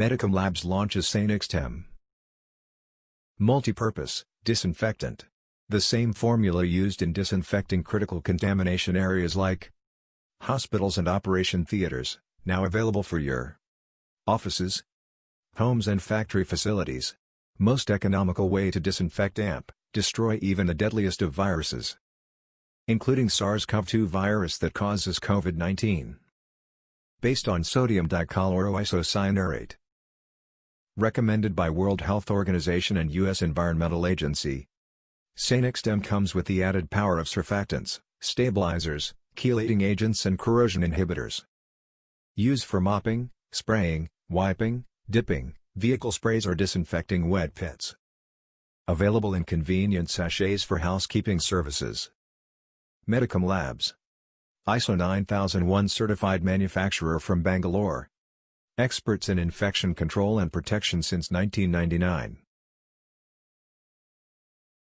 Medichem Labs launches Sanext M. Multi-purpose, disinfectant. The same formula used in disinfecting critical contamination areas like hospitals and operation theaters, now available for your offices, homes and factory facilities. Most economical way to disinfect AMP, destroy even the deadliest of viruses, including SARS-CoV2 virus that causes COVID-19. Based on sodium dicholoro isocyanurate. Recommended by World Health Organization and U.S. Environmental Agency. Sanext M comes with the added power of surfactants, stabilisers, chelating agents and corrosion inhibitors. Used for mopping, spraying, wiping, dipping, vehicle sprays or disinfecting wet pits. Available in convenient sachets for housekeeping services. Medichem Labs. ISO 9001 certified manufacturer from Bangalore. Experts in infection control and protection since 1999.